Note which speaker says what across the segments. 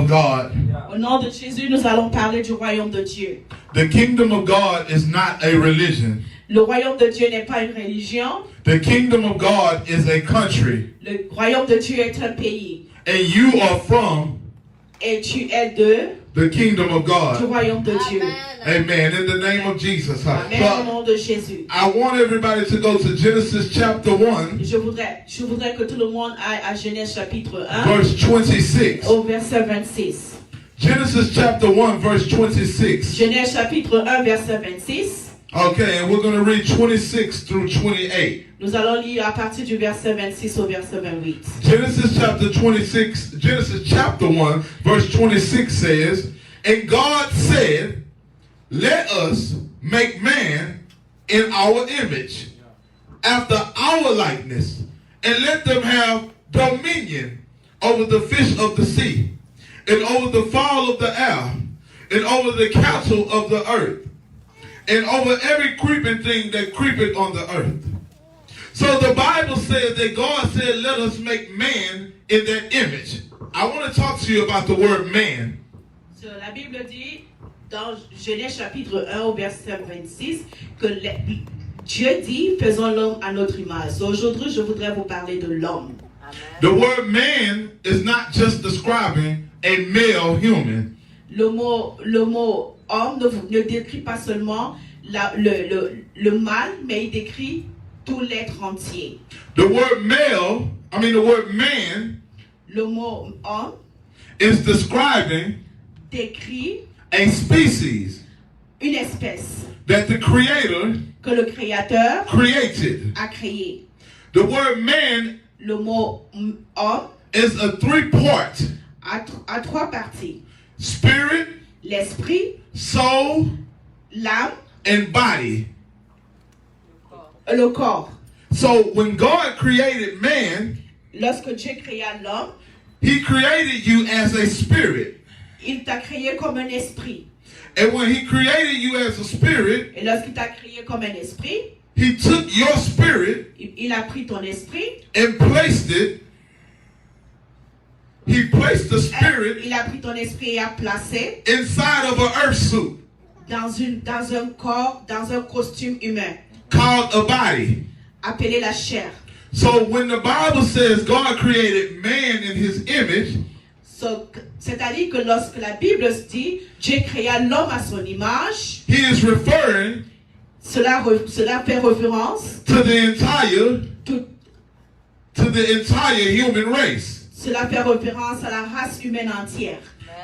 Speaker 1: of God.
Speaker 2: Au nom de Jésus, nous allons parler du royaume de Dieu.
Speaker 1: The kingdom of God is not a religion.
Speaker 2: Le royaume de Dieu n'est pas une religion.
Speaker 1: The kingdom of God is a country.
Speaker 2: Le royaume de Dieu est un pays.
Speaker 1: And you are from
Speaker 2: Et tu es de
Speaker 1: the kingdom of
Speaker 2: du
Speaker 1: God.
Speaker 2: royaume de Dieu.
Speaker 1: Amen. In the name of Jesus.
Speaker 2: Amen au nom de Jésus.
Speaker 1: I want everybody to go to Genesis chapter 1,
Speaker 2: Je voudrais que tout le monde aille à Genèse chapitre 1
Speaker 1: verse 26.
Speaker 2: au verset 26.
Speaker 1: Genesis chapter 1, verse 26.
Speaker 2: Genèse chapitre 1 verset 26.
Speaker 1: Okay, and we're going to read 26 through 28.
Speaker 2: Nous allons lire à partir du verset 26 au verset 28.
Speaker 1: Genesis chapter 1, verse 26 says, And God said, Let us make man in our image, after our likeness, and let them have dominion over the fish of the sea, and over the fowl of the air, and over the cattle of the earth, and over every creeping thing that creepeth on the earth. So the Bible says that God said, let us make man in that image. I want to talk to you about the word man.
Speaker 2: So, la Bible dit, dans Genèse chapitre 1 au verset 26, que Dieu dit, faisons l'homme à notre image. So, aujourd'hui, je voudrais vous parler de l'homme.
Speaker 1: The word man is not just describing a male human.
Speaker 2: Le mot homme ne décrit pas seulement le mâle, mais il décrit tout l'être entier.
Speaker 1: The word man
Speaker 2: Le mot homme
Speaker 1: is describing
Speaker 2: décrit
Speaker 1: a species
Speaker 2: une espèce
Speaker 1: that the creator
Speaker 2: que le Créateur
Speaker 1: created.
Speaker 2: a créée.
Speaker 1: The word man
Speaker 2: Le mot homme
Speaker 1: is a three-part:
Speaker 2: a trois parties.
Speaker 1: spirit,
Speaker 2: L'esprit,
Speaker 1: soul,
Speaker 2: l'âme,
Speaker 1: and body.
Speaker 2: le corps.
Speaker 1: So when God created man,
Speaker 2: Lorsque Dieu créa l'homme,
Speaker 1: he created you as a spirit.
Speaker 2: il t'a créé comme un esprit.
Speaker 1: And when he created you as a spirit,
Speaker 2: Et lorsqu'il t'a créé comme un esprit,
Speaker 1: he took your spirit
Speaker 2: il a pris ton esprit,
Speaker 1: and placed it. He placed the spirit
Speaker 2: il a pris ton esprit et a placé
Speaker 1: inside of an earth suit
Speaker 2: dans un corps, dans un costume humain,
Speaker 1: called a body.
Speaker 2: appelé la chair.
Speaker 1: So when the Bible says God created man in his image,
Speaker 2: So, c'est-à-dire que lorsque la Bible dit Dieu créa l'homme à son image,
Speaker 1: he is referring
Speaker 2: cela fait référence
Speaker 1: to the
Speaker 2: tout,
Speaker 1: entire human race.
Speaker 2: cela fait référence à la race humaine entière.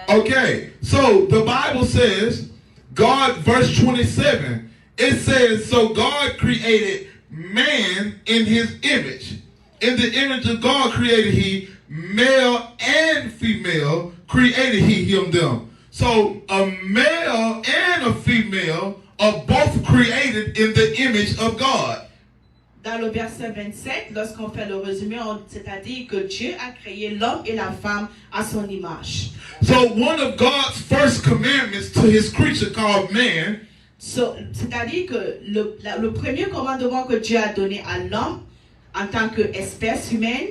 Speaker 1: Okay, so the Bible says, God, verse 27, it says, so God created man in his image. In the image of God created he, male and female created he him them. So a male and a female are both created in the image of God.
Speaker 2: Dans le verset 27, lorsqu'on fait le résumé, c'est-à-dire que Dieu a créé l'homme et la femme à son image.
Speaker 1: So one of God's first commandments to his creature called man,
Speaker 2: So, c'est-à-dire que le premier commandement que Dieu a donné à l'homme en tant qu'espèce humaine,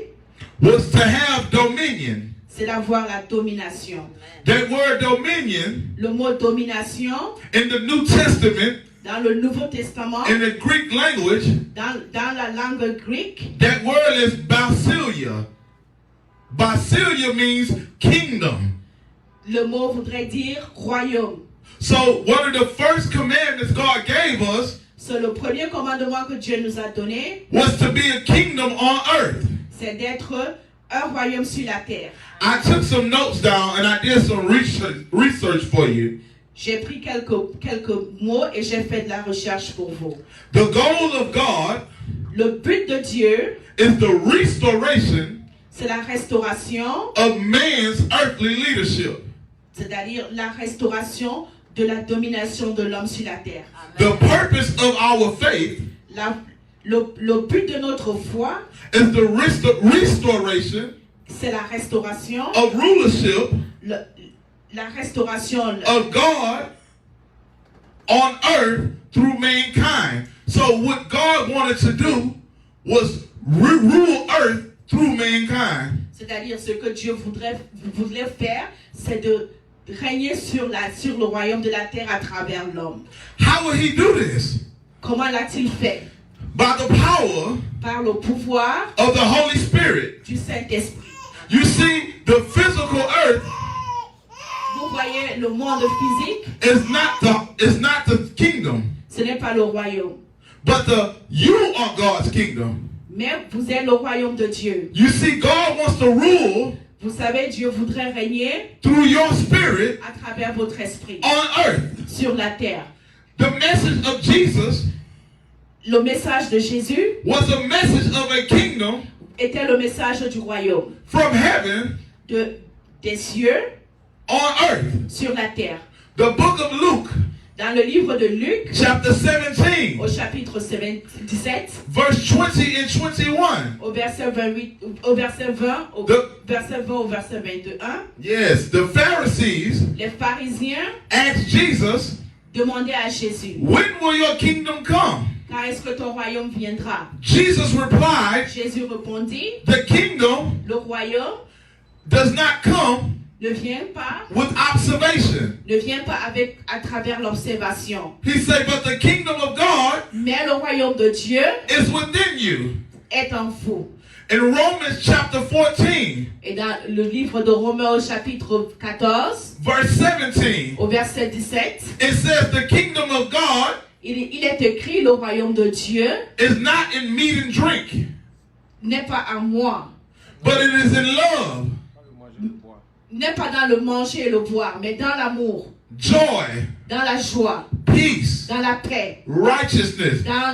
Speaker 1: was to have dominion.
Speaker 2: c'est d'avoir la domination.
Speaker 1: That word dominion
Speaker 2: Le mot domination,
Speaker 1: in the New Testament,
Speaker 2: dans le Nouveau Testament,
Speaker 1: in the Greek language,
Speaker 2: dans la langue grecque,
Speaker 1: that word is basilia. Basilia means kingdom.
Speaker 2: le mot voudrait dire royaume.
Speaker 1: So one of the first commandments God gave us
Speaker 2: So, le premier commandement que Dieu nous a donné,
Speaker 1: was to be a kingdom on earth.
Speaker 2: c'est d'être un royaume sur la terre.
Speaker 1: I took some notes down and I did some research for you.
Speaker 2: J'ai pris quelques mots et j'ai fait de la recherche pour vous.
Speaker 1: The goal of God
Speaker 2: Le but de Dieu,
Speaker 1: is the restoration
Speaker 2: c'est la restauration,
Speaker 1: of man's earthly leadership.
Speaker 2: c'est-à-dire la restauration de la domination de l'homme sur la terre.
Speaker 1: The purpose of our faith
Speaker 2: Le but de notre foi,
Speaker 1: is the restoration
Speaker 2: c'est la restauration,
Speaker 1: of rulership
Speaker 2: la restauration
Speaker 1: of God on earth through mankind. So what God wanted to do was rule earth through mankind.
Speaker 2: C'est-à-dire ce que Dieu voudrait faire, c'est de régner sur le royaume de la terre à travers l'homme.
Speaker 1: How will he do this?
Speaker 2: Comment l'a-t-il fait?
Speaker 1: By the power
Speaker 2: Par le pouvoir
Speaker 1: of the Holy Spirit.
Speaker 2: du Saint-Esprit.
Speaker 1: You see, the physical earth
Speaker 2: Vous voyez, le monde physique,
Speaker 1: is not the kingdom,
Speaker 2: ce n'est pas le royaume.
Speaker 1: but you are God's kingdom.
Speaker 2: Mais vous êtes le royaume de Dieu.
Speaker 1: You see, God wants to rule
Speaker 2: Vous savez, Dieu voudrait régner
Speaker 1: through your spirit
Speaker 2: à travers votre esprit
Speaker 1: on earth.
Speaker 2: sur la terre.
Speaker 1: The message of Jesus
Speaker 2: Le message de Jésus
Speaker 1: was a message of a kingdom
Speaker 2: était le message du royaume,
Speaker 1: from heaven
Speaker 2: des cieux
Speaker 1: on earth.
Speaker 2: sur la terre.
Speaker 1: The book of Luke,
Speaker 2: Dans le livre de Luc,
Speaker 1: chapter 17,
Speaker 2: au chapitre 17,
Speaker 1: verse 20 and 21.
Speaker 2: au verset 28, au verset 20, au verset 20 au verset 21,
Speaker 1: Yes, the Pharisees
Speaker 2: les pharisiens
Speaker 1: asked Jesus,
Speaker 2: demandaient à Jésus,
Speaker 1: when will your kingdom come?
Speaker 2: quand est-ce que ton royaume viendra?
Speaker 1: Jesus replied,
Speaker 2: Jésus répondit,
Speaker 1: the kingdom
Speaker 2: le royaume
Speaker 1: does not come
Speaker 2: ne vient pas,
Speaker 1: with observation.
Speaker 2: à travers l'observation.
Speaker 1: He said, but the kingdom of God
Speaker 2: Mais le royaume de Dieu
Speaker 1: is within you.
Speaker 2: est en vous.
Speaker 1: In Romans chapter 14,
Speaker 2: Et dans le livre de Romains au chapitre 14,
Speaker 1: verse 17,
Speaker 2: au verset 17,
Speaker 1: it says the kingdom of God
Speaker 2: il est écrit, le royaume de Dieu
Speaker 1: is not in meat and drink,
Speaker 2: n'est pas à moi,
Speaker 1: but it is in love,
Speaker 2: n'est pas dans le manger et le boire, mais dans l'amour,
Speaker 1: joy,
Speaker 2: dans la joie,
Speaker 1: peace,
Speaker 2: dans la paix,
Speaker 1: righteousness,
Speaker 2: dans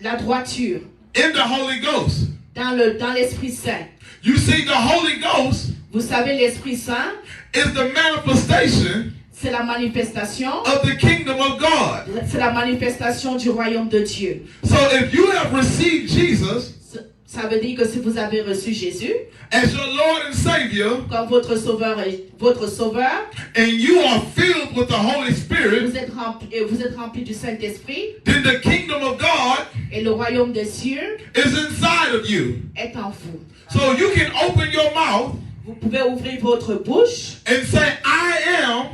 Speaker 2: la droiture,
Speaker 1: in the Holy Ghost.
Speaker 2: dans l'Esprit Saint.
Speaker 1: You see, the Holy Ghost
Speaker 2: Vous savez, l'Esprit Saint,
Speaker 1: is the manifestation
Speaker 2: c'est la manifestation,
Speaker 1: of the kingdom of God.
Speaker 2: c'est la manifestation du royaume de Dieu.
Speaker 1: So if you have received Jesus
Speaker 2: Ça veut dire que si vous avez reçu Jésus
Speaker 1: as your Lord and Savior,
Speaker 2: comme votre sauveur,
Speaker 1: and you are filled with the Holy Spirit,
Speaker 2: vous êtes rempli du Saint-Esprit,
Speaker 1: then the kingdom of God
Speaker 2: et le royaume des cieux
Speaker 1: is inside of you.
Speaker 2: est en vous.
Speaker 1: So you can open your mouth
Speaker 2: Vous pouvez ouvrir votre bouche
Speaker 1: and say, I am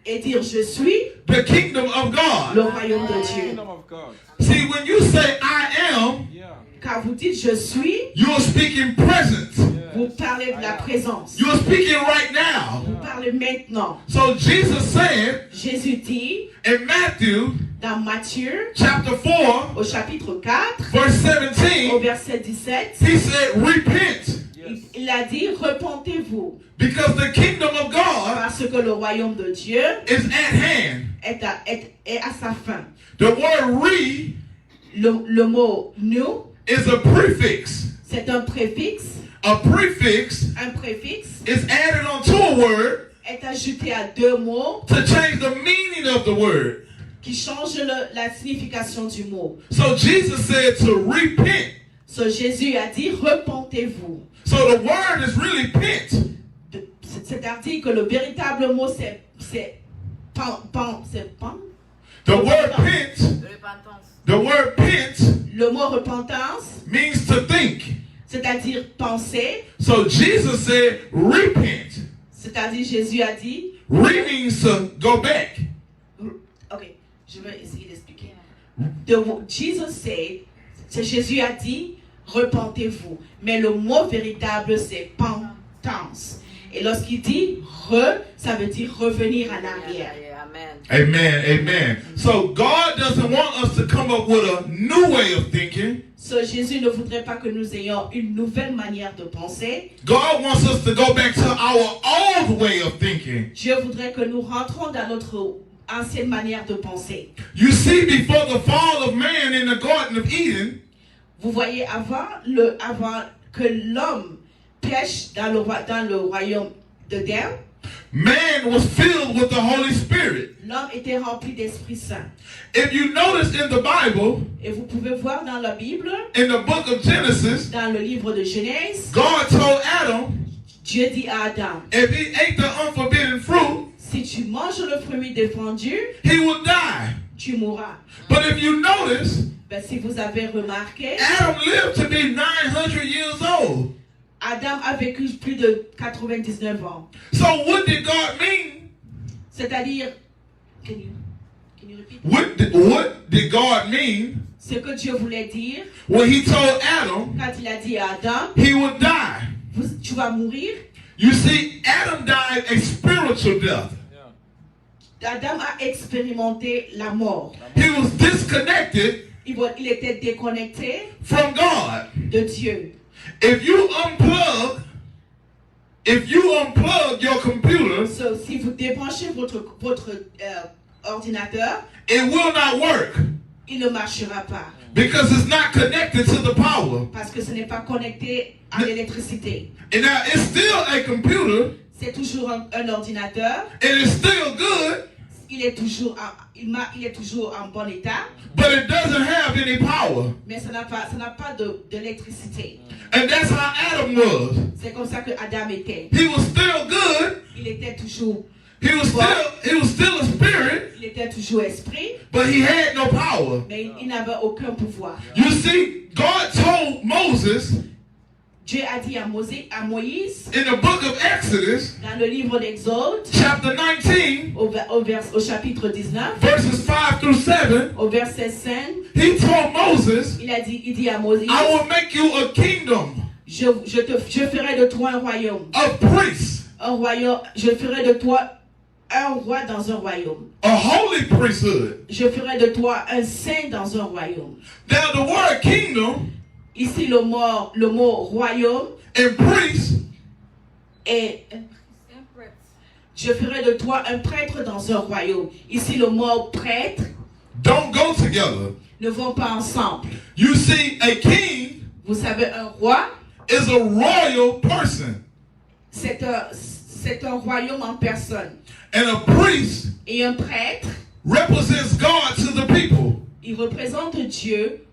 Speaker 2: et dire je suis
Speaker 1: the kingdom of God.
Speaker 2: le royaume de Dieu.
Speaker 3: Kingdom of God.
Speaker 1: See, when you say I am,
Speaker 3: Yeah.
Speaker 2: Car vous dites je suis,
Speaker 1: you're speaking present.
Speaker 2: vous parlez de la présence.
Speaker 1: You're speaking right now.
Speaker 2: Vous parlez maintenant.
Speaker 1: So Jesus said
Speaker 2: Jésus dit
Speaker 1: in Matthew
Speaker 2: dans Matthieu
Speaker 1: chapter 4,
Speaker 2: au chapitre 4
Speaker 1: verse
Speaker 2: au
Speaker 1: 17,
Speaker 2: verset 17,
Speaker 1: he said, repent,
Speaker 2: il a dit repentez-vous
Speaker 1: because the kingdom of God
Speaker 2: parce que le royaume de Dieu
Speaker 1: is at hand.
Speaker 2: est à sa fin.
Speaker 1: The word re
Speaker 2: Le mot nous,
Speaker 1: is a prefix.
Speaker 2: c'est un préfixe.
Speaker 1: A prefix
Speaker 2: Un préfixe
Speaker 1: is added onto a word
Speaker 2: est ajouté à deux mots
Speaker 1: to change the meaning of the word.
Speaker 2: qui changent la signification du mot.
Speaker 1: So Jesus said to repent.
Speaker 2: So, Jésus a dit repentez-vous.
Speaker 1: So the word is really pent.
Speaker 2: C'est-à-dire que le véritable mot c'est pan.
Speaker 1: The word pent, the word pent
Speaker 2: Le mot repentance,
Speaker 1: means to think.
Speaker 2: c'est-à-dire penser,
Speaker 1: So Jesus said repent.
Speaker 2: c'est-à-dire Jésus a dit,
Speaker 1: Re means to go back.
Speaker 2: ok, je vais essayer d'expliquer. Jésus a dit, repentez-vous. Mais le mot véritable, c'est pentance. Et lorsqu'il dit ça veut dire revenir en arrière.
Speaker 1: Amen, amen. So God doesn't want us to come up with a new way of thinking.
Speaker 2: So, Jésus ne voudrait pas que nous ayons une nouvelle manière de penser.
Speaker 1: God wants us to go back to our old way of thinking.
Speaker 2: Dieu voudrait que nous rentrons dans notre ancienne manière de penser.
Speaker 1: You see, before the fall of man in the Garden of Eden,
Speaker 2: Vous voyez, avant que l'homme pêche dans le royaume d'Éden,
Speaker 1: man was filled with the Holy Spirit.
Speaker 2: l'homme était rempli d'Esprit Saint.
Speaker 1: If you notice in the Bible,
Speaker 2: Et vous pouvez voir dans la Bible,
Speaker 1: in the book of Genesis,
Speaker 2: dans le livre de Genèse,
Speaker 1: God told Adam,
Speaker 2: Dieu dit à Adam,
Speaker 1: if he ate the unforbidden fruit,
Speaker 2: si tu manges le fruit défendu,
Speaker 1: he would die.
Speaker 2: tu mourras.
Speaker 1: But if you notice,
Speaker 2: Si vous avez remarqué,
Speaker 1: Adam lived to be 900 years old.
Speaker 2: Adam a vécu plus de 99 ans.
Speaker 1: So what did God mean?
Speaker 2: C'est-à-dire, can you repeat?
Speaker 1: What did God mean
Speaker 2: Ce que Dieu voulait dire
Speaker 1: when he told Adam
Speaker 2: quand il a dit à Adam,
Speaker 1: he would die?
Speaker 2: tu vas mourir.
Speaker 1: You see, Adam died a spiritual death.
Speaker 2: Adam a expérimenté la mort.
Speaker 1: He was disconnected
Speaker 2: Il était déconnecté
Speaker 1: from God.
Speaker 2: de Dieu.
Speaker 1: If you unplug your computer,
Speaker 2: So, si vous débranchez votre ordinateur,
Speaker 1: it will not work
Speaker 2: il ne marchera pas
Speaker 1: because it's not connected to the power.
Speaker 2: parce que ce n'est pas connecté à l'électricité.
Speaker 1: And now it's still a computer,
Speaker 2: C'est toujours un ordinateur.
Speaker 1: and it's still good,
Speaker 2: Il est toujours en bon état,
Speaker 1: but it doesn't have any power.
Speaker 2: mais ça n'a pas d'électricité.
Speaker 1: And that's how Adam was.
Speaker 2: C'est comme ça que Adam était.
Speaker 1: He was still good.
Speaker 2: Il était toujours,
Speaker 1: He was still a spirit,
Speaker 2: il était toujours esprit,
Speaker 1: but he had no power.
Speaker 2: mais il n'avait aucun pouvoir.
Speaker 1: You see, God told Moses
Speaker 2: Dieu a dit à Moïse,
Speaker 1: in the book of Exodus,
Speaker 2: dans le livre d'Exode,
Speaker 1: chapter 19,
Speaker 2: au chapitre 19,
Speaker 1: verses 5 through 7,
Speaker 2: au verset 5,
Speaker 1: he told Moses,
Speaker 2: il dit à Moïse,
Speaker 1: I will make you a kingdom
Speaker 2: je ferai de toi un royaume.
Speaker 1: of priests,
Speaker 2: Je ferai de toi un roi dans un royaume.
Speaker 1: a holy priesthood.
Speaker 2: Je ferai de toi un saint dans un royaume.
Speaker 1: Now, the word kingdom
Speaker 2: Ici, le mot royaume
Speaker 1: and priest
Speaker 2: est... Je ferai de toi un prêtre dans un royaume. Ici, le mot prêtre
Speaker 1: don't go together.
Speaker 2: ne vont pas ensemble.
Speaker 1: You see, a king
Speaker 2: Vous savez, un roi,
Speaker 1: is a royal person,
Speaker 2: c'est un royaume en personne.
Speaker 1: and a priest
Speaker 2: Et un prêtre,
Speaker 1: represents God to the people.
Speaker 2: il représente Dieu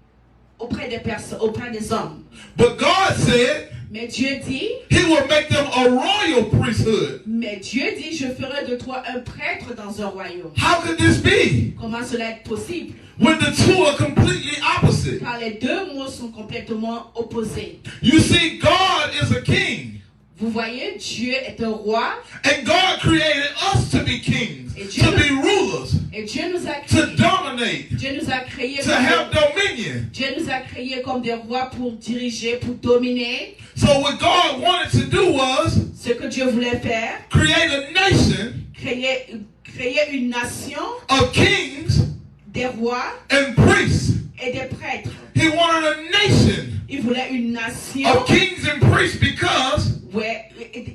Speaker 2: auprès des hommes.
Speaker 1: But God said
Speaker 2: Mais Dieu dit,
Speaker 1: he will make them a royal priesthood.
Speaker 2: je ferai de toi un prêtre dans un royaume.
Speaker 1: How could this be
Speaker 2: Comment cela est possible?
Speaker 1: when the two are completely opposite?
Speaker 2: Car les deux mots sont complètement opposés.
Speaker 1: You see, God is a king,
Speaker 2: Vous voyez, Dieu est un roi
Speaker 1: and God created us to be kings,
Speaker 2: Et
Speaker 1: to be rulers,
Speaker 2: et Dieu nous a
Speaker 1: to
Speaker 2: créés.
Speaker 1: dominate,
Speaker 2: Dieu nous a créés
Speaker 1: to have dominion.
Speaker 2: comme des rois pour diriger, pour dominer.
Speaker 1: So what God wanted to do was
Speaker 2: Ce que Dieu voulait faire,
Speaker 1: create a nation
Speaker 2: créer une nation,
Speaker 1: of kings
Speaker 2: des rois
Speaker 1: and priests.
Speaker 2: et des prêtres.
Speaker 1: He wanted a nation
Speaker 2: Il voulait une nation,
Speaker 1: of kings and priests because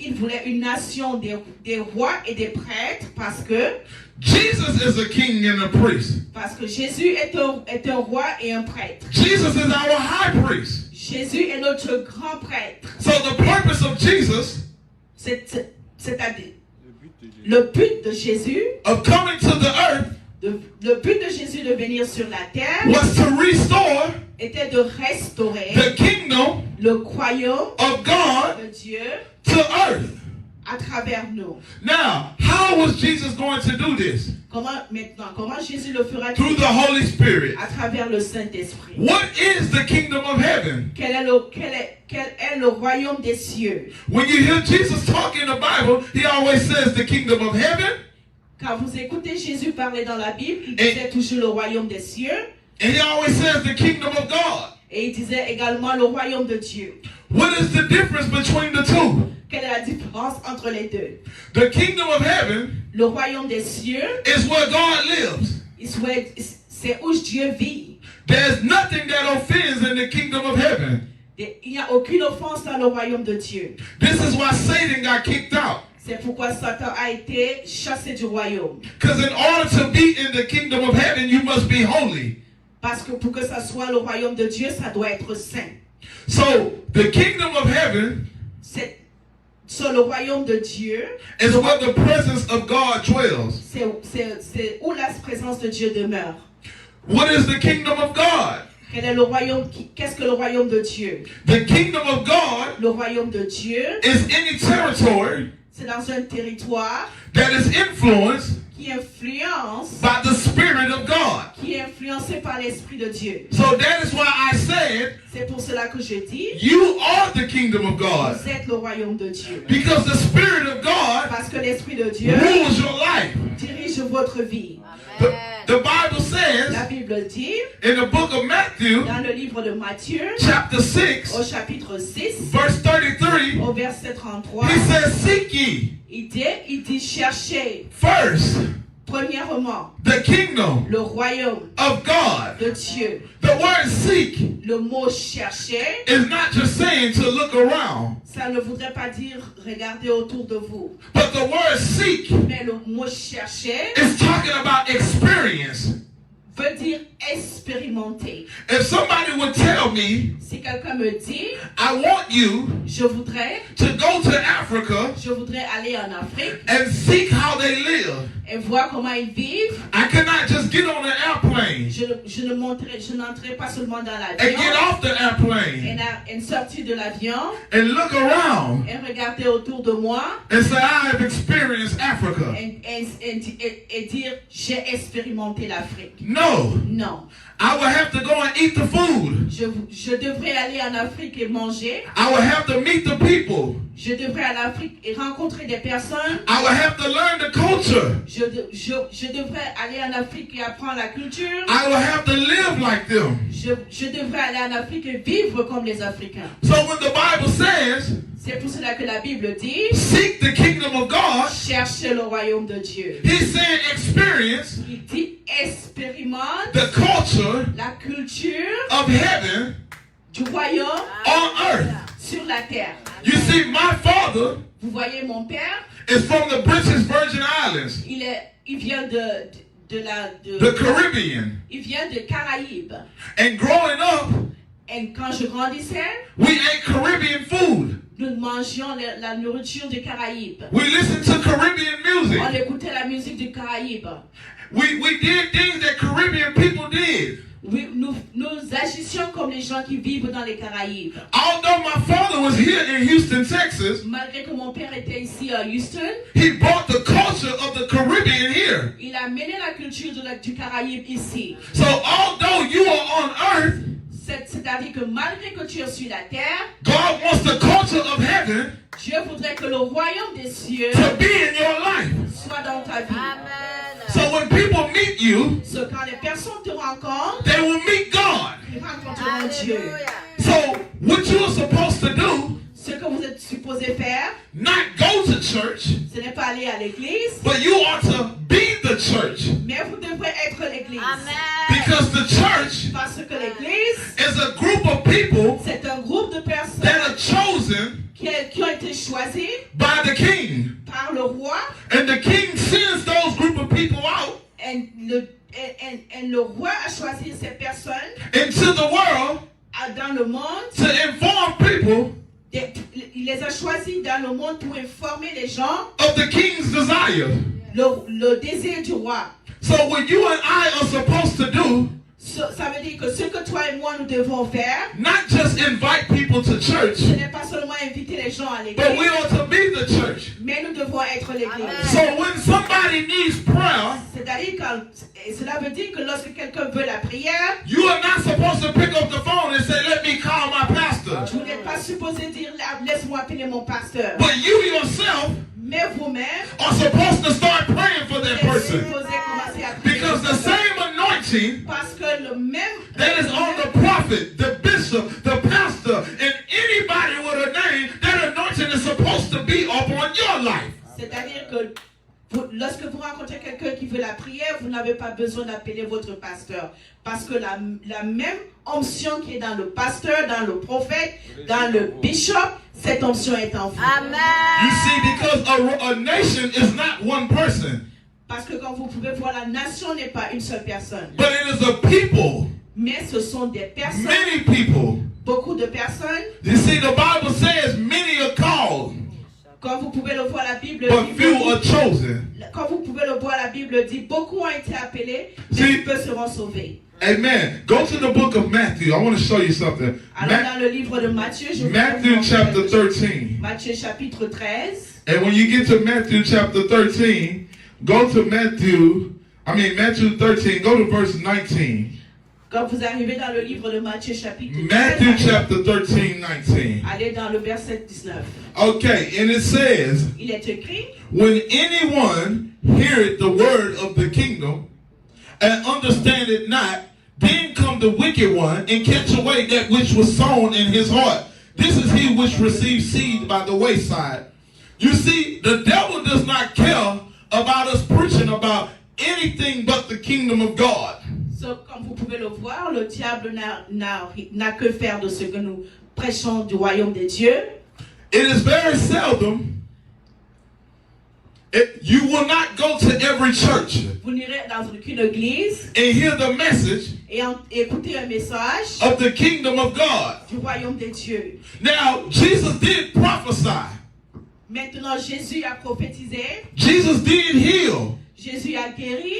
Speaker 2: il voulait une nation des rois et des prêtres parce que
Speaker 1: Jesus is a king and a priest.
Speaker 2: Jésus est un roi et un prêtre.
Speaker 1: Jesus is our high priest.
Speaker 2: Jésus est notre grand prêtre.
Speaker 1: So the purpose of Jesus,
Speaker 2: C'est-à-dire, le but de Jésus,
Speaker 1: of coming to the earth,
Speaker 2: le but de Jésus de venir sur la terre
Speaker 1: was to restore
Speaker 2: était de restaurer
Speaker 1: the kingdom
Speaker 2: le royaume
Speaker 1: of God
Speaker 2: de Dieu
Speaker 1: to earth.
Speaker 2: à travers nous.
Speaker 1: Now, how was Jesus going to do this?
Speaker 2: Comment Jésus le fera-t-il?
Speaker 1: Through the Holy Spirit.
Speaker 2: À travers le Saint-Esprit.
Speaker 1: What is the kingdom of heaven?
Speaker 2: Quel est le royaume des cieux?
Speaker 1: When you hear Jesus talk in the Bible, he always says the kingdom of heaven,
Speaker 2: Quand vous écoutez Jésus parler dans la Bible, il disait toujours le royaume des cieux
Speaker 1: and he always says the kingdom of God.
Speaker 2: et il disait également le royaume de Dieu.
Speaker 1: What is the difference between the two?
Speaker 2: Quelle est la différence entre les deux?
Speaker 1: The kingdom of heaven
Speaker 2: Le royaume des cieux,
Speaker 1: is where God lives.
Speaker 2: c'est où Dieu vit.
Speaker 1: There's nothing that offends in the kingdom of heaven.
Speaker 2: Il n'y a aucune offense dans le royaume de Dieu.
Speaker 1: This is why Satan got kicked out.
Speaker 2: C'est pourquoi Satan a été chassé du royaume.
Speaker 1: Because in order to be in the kingdom of heaven, you must be holy.
Speaker 2: Parce que pour que ça soit le royaume de Dieu, ça doit être saint.
Speaker 1: So the kingdom of heaven
Speaker 2: Sur le royaume de Dieu,
Speaker 1: is where the presence of God dwells.
Speaker 2: c'est où la présence de Dieu demeure.
Speaker 1: What is the kingdom of God?
Speaker 2: Quel est le royaume? Qu'est-ce que le royaume de Dieu?
Speaker 1: The kingdom of God
Speaker 2: Le royaume de Dieu,
Speaker 1: is any territory
Speaker 2: c'est dans un territoire
Speaker 1: that is influenced
Speaker 2: qui influence
Speaker 1: by the Spirit Spirit of God.
Speaker 2: qui est influencé par l'Esprit de Dieu.
Speaker 1: So that is why I said,
Speaker 2: C'est pour cela que je dis,
Speaker 1: you are the kingdom of God.
Speaker 2: vous êtes le royaume de Dieu.
Speaker 1: Because the Spirit of God
Speaker 2: Parce que l'Esprit de Dieu
Speaker 1: rules your life.
Speaker 2: dirige votre vie.
Speaker 1: The Bible says
Speaker 2: La Bible dit,
Speaker 1: in the book of Matthew,
Speaker 2: dans le livre de Matthieu,
Speaker 1: chapter 6,
Speaker 2: au chapitre 6,
Speaker 1: verse 33,
Speaker 2: au verset 33,
Speaker 1: he says, seek ye
Speaker 2: il dit cherchez,
Speaker 1: first
Speaker 2: premièrement,
Speaker 1: the kingdom
Speaker 2: le royaume
Speaker 1: of God.
Speaker 2: de Dieu.
Speaker 1: The word seek
Speaker 2: Le mot chercher,
Speaker 1: is not just saying to look around,
Speaker 2: ça ne voudrait pas dire regarder autour de vous.
Speaker 1: but the word seek
Speaker 2: Mais le mot chercher
Speaker 1: is talking about experience.
Speaker 2: veut dire expérimenter.
Speaker 1: If somebody would tell me,
Speaker 2: Si quelqu'un me dit,
Speaker 1: I want you
Speaker 2: je voudrais
Speaker 1: to go to Africa
Speaker 2: aller en Afrique
Speaker 1: and seek how they live,
Speaker 2: et voir comment ils vivent,
Speaker 1: I cannot just get on an airplane
Speaker 2: je n'entrerai pas seulement dans
Speaker 1: and
Speaker 2: l'avion
Speaker 1: get off the airplane
Speaker 2: et sortir de l'avion
Speaker 1: and look around
Speaker 2: et regarder autour de moi
Speaker 1: and say, I have experienced Africa.
Speaker 2: et dire j'ai expérimenté l'Afrique.
Speaker 1: No,
Speaker 2: Non.
Speaker 1: I would have to go and eat the food.
Speaker 2: Je devrais aller en Afrique et manger.
Speaker 1: I would have to meet the people.
Speaker 2: Je devrais aller en Afrique et rencontrer des personnes.
Speaker 1: I would have to learn the culture.
Speaker 2: Je devrais aller en Afrique et apprendre la culture.
Speaker 1: I would have to live like them.
Speaker 2: Je devrais aller en Afrique et vivre comme les Africains.
Speaker 1: So when the Bible says,
Speaker 2: C'est pour cela que la Bible dit,
Speaker 1: seek the kingdom of God,
Speaker 2: cherchez le royaume de Dieu.
Speaker 1: he's saying experience
Speaker 2: Il dit, expérimente
Speaker 1: the culture
Speaker 2: la culture
Speaker 1: of heaven
Speaker 2: du royaume
Speaker 1: on earth.
Speaker 2: sur la terre.
Speaker 1: You see, my father
Speaker 2: Vous voyez, mon père,
Speaker 1: is from the British Virgin Islands,
Speaker 2: il vient
Speaker 1: the Caribbean.
Speaker 2: il vient de Caraïbes.
Speaker 1: And growing up,
Speaker 2: Et quand je grandissais,
Speaker 1: we ate Caribbean food.
Speaker 2: nous mangions la nourriture des Caraïbes.
Speaker 1: We listened to Caribbean music.
Speaker 2: On écoutait la musique des Caraïbes.
Speaker 1: We did things that Caribbean people did.
Speaker 2: Oui, nous agissions comme les gens qui vivent dans les Caraïbes.
Speaker 1: Although my father was here in Houston, Texas,
Speaker 2: Malgré que mon père était ici à Houston,
Speaker 1: he brought the culture of the Caribbean here.
Speaker 2: il a mené la culture du Caraïbe ici.
Speaker 1: So although you are on earth,
Speaker 2: C'est-à-dire que malgré que tu es sur la terre,
Speaker 1: God wants the culture of heaven
Speaker 2: Dieu voudrait que le royaume des cieux
Speaker 1: to be in your life.
Speaker 2: soit dans ta vie.
Speaker 1: So when people meet you,
Speaker 2: Quand les personnes te rencontrent,
Speaker 1: they will meet God.
Speaker 2: ils rencontreront Dieu.
Speaker 1: So what you are supposed to do,
Speaker 2: Ce que vous êtes supposé faire,
Speaker 1: not go to church,
Speaker 2: ce n'est pas aller à l'église,
Speaker 1: but you are to be the church.
Speaker 2: mais vous devrez être l'église.
Speaker 1: Because the church
Speaker 2: Parce que l'église,
Speaker 1: is a group of people
Speaker 2: c'est un groupe de personnes
Speaker 1: that are chosen
Speaker 2: qui ont été choisis
Speaker 1: by the king.
Speaker 2: par le roi.
Speaker 1: And the king sends those group of people out
Speaker 2: Et le roi a choisi ces personnes
Speaker 1: into the world
Speaker 2: dans le monde.
Speaker 1: to inform people
Speaker 2: Il les a choisis dans le monde pour informer les gens
Speaker 1: of the king's desire.
Speaker 2: le désir du roi.
Speaker 1: So what you and I are supposed to do,
Speaker 2: Ça veut dire que ce que toi et moi nous devons faire,
Speaker 1: not just invite people to church,
Speaker 2: ce n'est pas seulement inviter les gens à
Speaker 1: but we
Speaker 2: l'église,
Speaker 1: ought to be the church.
Speaker 2: mais nous devons être l'église.
Speaker 1: So when somebody needs prayer,
Speaker 2: C'est-à-dire cela veut dire que lorsque quelqu'un veut la prière,
Speaker 1: you are not supposed to pick up the phone and say, let me call my pastor.
Speaker 2: vous n'êtes pas supposé dire laisse-moi appeler mon pasteur.
Speaker 1: But you yourself
Speaker 2: Mais vous-même,
Speaker 1: are supposed to start praying for that
Speaker 2: vous êtes
Speaker 1: person.
Speaker 2: supposé commencer à prier.
Speaker 1: Because the same anointing
Speaker 2: Parce que le même
Speaker 1: that is on the prophet, the bishop, the pastor, and anybody with a name, that anointing is supposed to be upon your life.
Speaker 2: c'est-à-dire que lorsque vous rencontrez quelqu'un qui veut la prière, vous n'avez pas besoin d'appeler votre pasteur. Parce que la même onction qui est dans le pasteur, dans le prophète, dans le bishop, cette onction est en vous.
Speaker 1: You see, because a nation is not one person,
Speaker 2: Parce que quand vous pouvez voir, la nation n'est pas une seule personne.
Speaker 1: but it is a people,
Speaker 2: Mais ce sont des personnes,
Speaker 1: many people.
Speaker 2: beaucoup de personnes.
Speaker 1: You see, the Bible says many are called,
Speaker 2: Quand vous pouvez le voir, la Bible
Speaker 1: but
Speaker 2: dit,
Speaker 1: few are chosen.
Speaker 2: quand vous pouvez le voir, la Bible dit, beaucoup ont été appelés, mais
Speaker 1: See-
Speaker 2: peu seront sauvés.
Speaker 1: Amen. Go to the book of Matthew. I want to show you something.
Speaker 2: Alors dans le livre de Matthieu, je
Speaker 1: Matthew chapter 13.
Speaker 2: Matthieu chapitre 13.
Speaker 1: And when you get to Matthew chapter 13, go to Matthew Matthew 13, go to verse 19.
Speaker 2: Quand vous arrivez dans le livre de Matthieu chapitre 13,
Speaker 1: Matthew chapter 13, 19.
Speaker 2: allez dans le verset 19.
Speaker 1: Okay, and it says,
Speaker 2: Il est écrit,
Speaker 1: when anyone heareth the word of the kingdom and understand it not, then come the wicked one and catch away that which was sown in his heart. This is he which receives seed by the wayside. You see, the devil does not care about us preaching about anything but the kingdom of God.
Speaker 2: So, comme vous pouvez le voir, le diable n'a que faire de ce que nous prêchons du royaume de Dieu.
Speaker 1: It is very seldom. You will not go to every church
Speaker 2: Vous n'irez dans aucune église
Speaker 1: and hear the message
Speaker 2: et écouter un message
Speaker 1: of the kingdom of God.
Speaker 2: du royaume de Dieu.
Speaker 1: Now, Jesus did prophesy.
Speaker 2: Maintenant, Jésus a prophétisé,
Speaker 1: Jesus did heal.
Speaker 2: Jésus a guéri,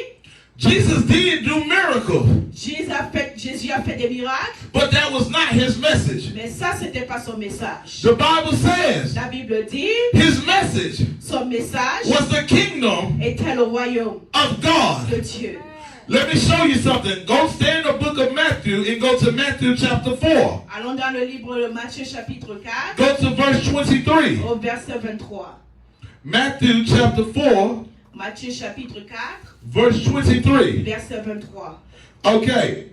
Speaker 1: Jesus did do miracles.
Speaker 2: Jésus a fait des miracles,
Speaker 1: But that was not his message.
Speaker 2: mais ça, c'était pas son message.
Speaker 1: The Bible says
Speaker 2: La Bible dit,
Speaker 1: his message
Speaker 2: son message
Speaker 1: was the kingdom
Speaker 2: était le royaume
Speaker 1: of God.
Speaker 2: de Dieu.
Speaker 1: Let me show you something. Go stay in the book of Matthew and go to Matthew chapter 4.
Speaker 2: Allons dans le livre de Matthieu chapitre 4,
Speaker 1: Go to verse 23.
Speaker 2: au verset 23.
Speaker 1: Matthew chapter 4,
Speaker 2: Matthieu chapitre 4,
Speaker 1: verse 23.
Speaker 2: verset 23.
Speaker 1: Okay.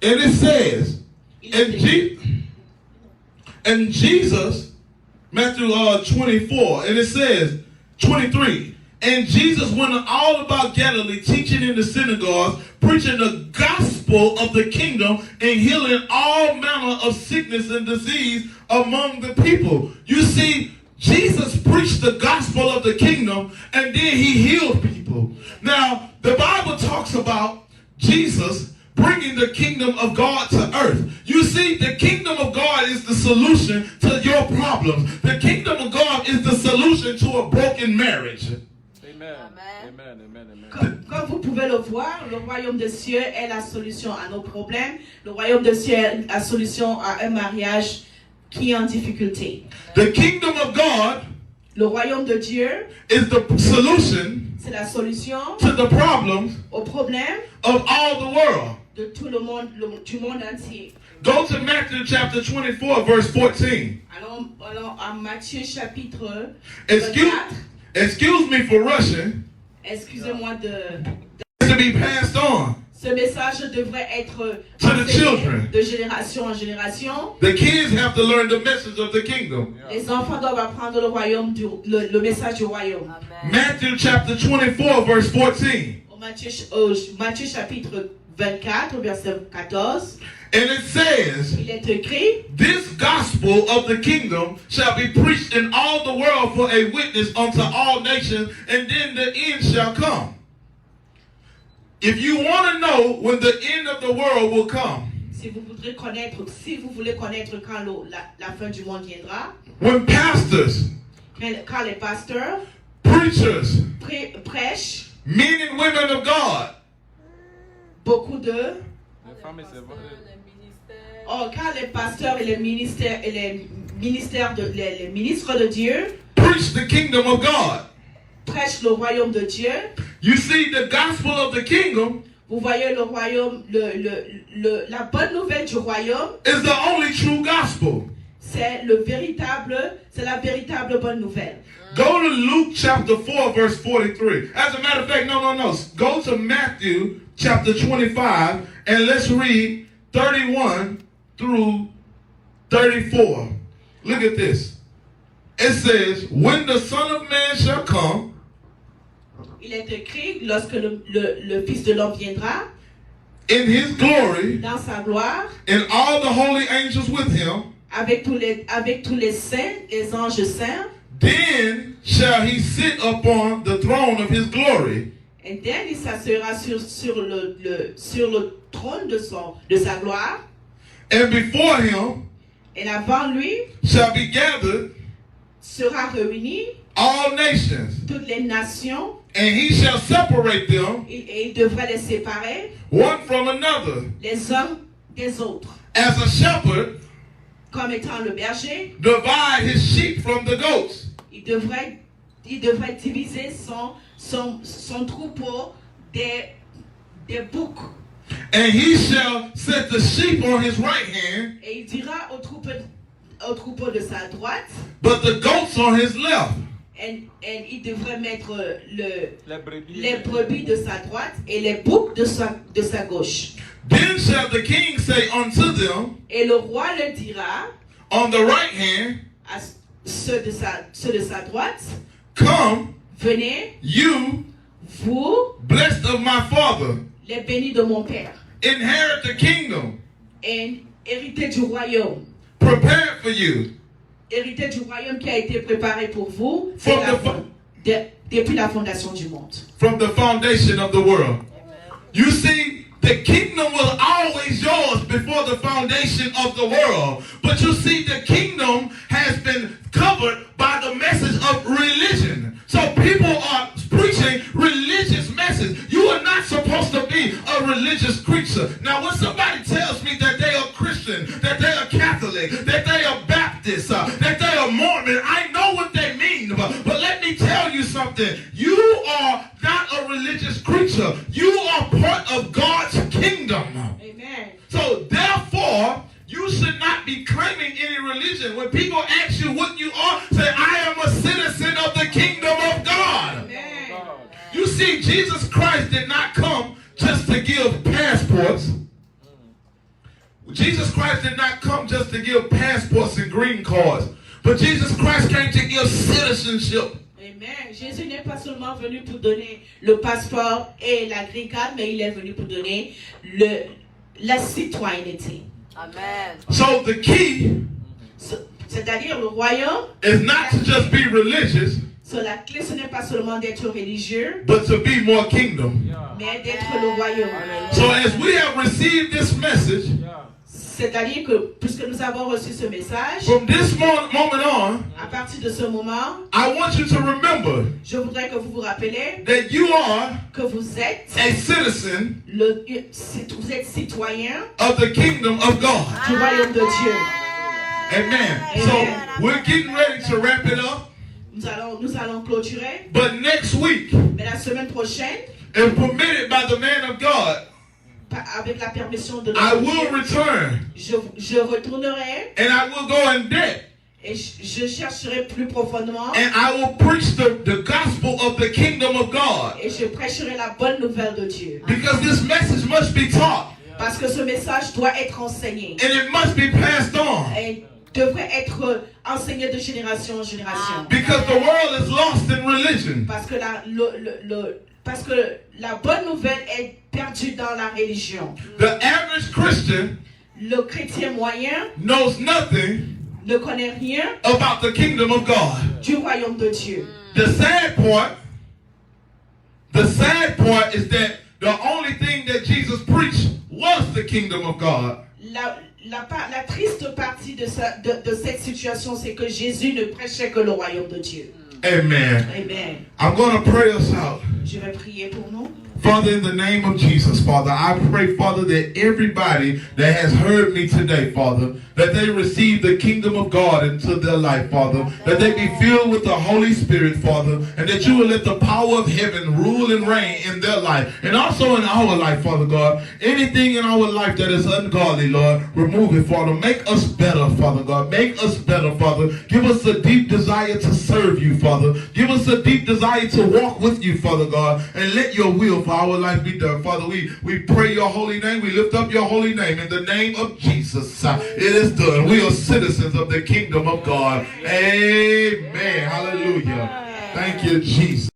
Speaker 1: And it says,
Speaker 2: Il est écrit,
Speaker 1: and Jesus, Matthew 24, and it says, 23, and Jesus went all about Galilee, teaching in the synagogues, preaching the gospel of the kingdom, and healing all manner of sickness and disease among the people. You see, Jesus preached the gospel of the kingdom, and then he healed people. Now, the Bible talks about Jesus bringing the kingdom of God to earth. You see, the kingdom of God is the solution to your problems. The kingdom of God is the solution to a broken marriage.
Speaker 3: Amen. Amen. Amen. Amen.
Speaker 2: Comme vous pouvez le voir, le royaume des cieux est la solution à nos problèmes. Le royaume des cieux est la solution à un mariage qui est en difficulté.
Speaker 1: The kingdom of God
Speaker 2: Le royaume de Dieu,
Speaker 1: is the solution
Speaker 2: c'est la solution
Speaker 1: to the problems
Speaker 2: aux problèmes
Speaker 1: of all the world.
Speaker 2: de tout le monde, du monde entier.
Speaker 1: Go to Matthew chapter 24, verse 14.
Speaker 2: Allons à Matthieu chapitre
Speaker 1: Excuse,
Speaker 2: 24.
Speaker 1: excuse me for rushing.
Speaker 2: Excusez-moi
Speaker 1: To be passed on.
Speaker 2: Ce message devrait être
Speaker 1: To the
Speaker 2: enseigné
Speaker 1: children.
Speaker 2: de génération en génération.
Speaker 1: The kids have to learn the message of the kingdom.
Speaker 2: Les enfants doivent apprendre le message du royaume.
Speaker 1: Matthew chapter 24, verse 14.
Speaker 2: Matthieu chapitre 24, verset 14,
Speaker 1: And it says,
Speaker 2: il est écrit,
Speaker 1: this gospel of the kingdom shall be preached in all the world for a witness unto all nations, and then the end shall come. If you want to know when the end of the world will come,
Speaker 2: si vous voulez connaître quand la fin du monde viendra,
Speaker 1: when pastors,
Speaker 2: quand les pasteurs
Speaker 1: preachers,
Speaker 2: prêchent,
Speaker 1: men and women of God,
Speaker 2: beaucoup de...
Speaker 3: Les femmes et servantes.
Speaker 2: Oh, quand les pasteurs et les ministres de Dieu
Speaker 1: preach the kingdom of God.
Speaker 2: prêchent le royaume de Dieu,
Speaker 1: You see, the gospel of the kingdom
Speaker 2: vous voyez le royaume, la bonne nouvelle du royaume,
Speaker 1: is the only true gospel.
Speaker 2: c'est la véritable bonne nouvelle.
Speaker 1: Go to Luke chapter 4, verse 43. As a matter of fact, no. Go to Matthew chapter 25, and let's read 31 through 34. Look at this. It says, when the Son of Man shall come,
Speaker 2: Il est écrit, lorsque le Fils de l'homme viendra,
Speaker 1: in his glory,
Speaker 2: dans sa gloire,
Speaker 1: and all the holy angels with him,
Speaker 2: avec tous les saints, les anges saints,
Speaker 1: then shall he sit upon the throne of his glory.
Speaker 2: et then il s'assera sur le trône de sa gloire,
Speaker 1: And before him
Speaker 2: et avant lui
Speaker 1: shall be gathered
Speaker 2: sera réuni
Speaker 1: all nations,
Speaker 2: toutes les nations,
Speaker 1: and he shall separate them
Speaker 2: et il devrait les séparer,
Speaker 1: one from another,
Speaker 2: les uns des autres,
Speaker 1: as a shepherd
Speaker 2: comme étant le berger.
Speaker 1: divide his sheep from the goats.
Speaker 2: Il devrait diviser son troupeau des des boucs.
Speaker 1: And he shall set the sheep on his right hand,
Speaker 2: Et il dira au troupeau de sa droite,
Speaker 1: but the goats on his left.
Speaker 2: et il devrait mettre
Speaker 3: Les
Speaker 2: les brebis de sa droite et les boucs de sa gauche.
Speaker 1: Then shall the king say unto them,
Speaker 2: Et le roi le dira
Speaker 1: on the right hand,
Speaker 2: à ceux de sa droite,
Speaker 1: come,
Speaker 2: venez,
Speaker 1: you,
Speaker 2: vous,
Speaker 1: blessed of my father,
Speaker 2: les bénis de mon Père,
Speaker 1: inherit the kingdom,
Speaker 2: et héritez du royaume.
Speaker 1: prepared for you
Speaker 2: Héritez du royaume qui a été préparé pour vous
Speaker 1: From
Speaker 2: depuis la fondation du monde.
Speaker 1: from the foundation of the world. You see, the kingdom was always yours before the foundation of the world. But you see, the kingdom has been covered by the message of religion. So people are preaching religious message. You are not supposed to be a religious creature. Now, when somebody tells me that they are Christian, that they are Catholic, that they are Baptist, that they are Mormon, I know what they mean. But let me tell you something. You are not a religious creature. You are part of God's kingdom.
Speaker 2: Amen.
Speaker 1: So therefore, you should not be claiming any religion. When people ask you what you are, say, I am a citizen of the kingdom of God.
Speaker 2: Amen.
Speaker 1: You see, Jesus Christ did not come just to give passports. Jesus Christ did not come just to give passports and green cards. But Jesus Christ came to give citizenship.
Speaker 2: Amen. Jésus n'est pas seulement venu pour donner le passeport et la green card, mais il est venu pour donner la citoyenneté.
Speaker 4: Amen.
Speaker 1: So the key
Speaker 2: C'est-à-dire le royaume,
Speaker 1: is not to just be religious,
Speaker 2: la clé ce n'est pas seulement d'être religieux,
Speaker 1: but to be more kingdom.
Speaker 2: mais d'être le royaume.
Speaker 1: So as we have received this message,
Speaker 2: C'est-à-dire que puisque nous avons reçu ce message,
Speaker 1: from this moment on,
Speaker 2: à partir de ce moment,
Speaker 1: I want you to remember
Speaker 2: je voudrais que vous vous rappeliez
Speaker 1: that you are
Speaker 2: que vous êtes
Speaker 1: a citizen
Speaker 2: vous êtes citoyen
Speaker 1: of the kingdom of God.
Speaker 2: du royaume de Dieu.
Speaker 1: Amen. So we're getting ready to wrap it up.
Speaker 2: Nous allons clôturer,
Speaker 1: But next week,
Speaker 2: mais la semaine prochaine,
Speaker 1: if permitted by the man of God,
Speaker 2: avec la permission de
Speaker 1: I
Speaker 2: notre
Speaker 1: will
Speaker 2: Dieu,
Speaker 1: return
Speaker 2: je retournerai
Speaker 1: and I will go in debt
Speaker 2: et je chercherai plus profondément
Speaker 1: and I will preach the gospel of the kingdom of God.
Speaker 2: et je prêcherai la bonne nouvelle de Dieu.
Speaker 1: Because this message must be taught
Speaker 2: Parce que ce message doit être enseigné
Speaker 1: and it must be passed on.
Speaker 2: et devrait être enseigné de génération en génération.
Speaker 1: Because the world is lost in religion.
Speaker 2: Parce que la bonne nouvelle est perdue dans la religion.
Speaker 1: The average Christian
Speaker 2: Le chrétien moyen
Speaker 1: knows nothing
Speaker 2: ne connaît rien
Speaker 1: about the kingdom of God.
Speaker 2: du royaume de Dieu.
Speaker 1: The sad part is that the only thing that Jesus preached was the kingdom of God.
Speaker 2: La triste partie de cette situation, c'est que Jésus ne prêchait que le royaume de Dieu.
Speaker 1: Amen.
Speaker 2: Amen.
Speaker 1: I'm going to pray us out.
Speaker 2: Je vais prier pour nous.
Speaker 1: Father, in the name of Jesus, Father, I pray, Father, that everybody that has heard me today, Father, that they receive the kingdom of God into their life, Father, that they be filled with the Holy Spirit, Father, and that you will let the power of heaven rule and reign in their life, and also in our life, Father God. Anything in our life that is ungodly, Lord, remove it, Father. Make us better, Father God. Make us better, Father. Give us a deep desire to serve you, Father. Give us a deep desire to walk with you, Father God, and let your will for our life be done. Father, we pray your holy name. We lift up your holy name in the name of Jesus. It is done. We are citizens of the kingdom of God. Amen. Hallelujah. Thank you, Jesus.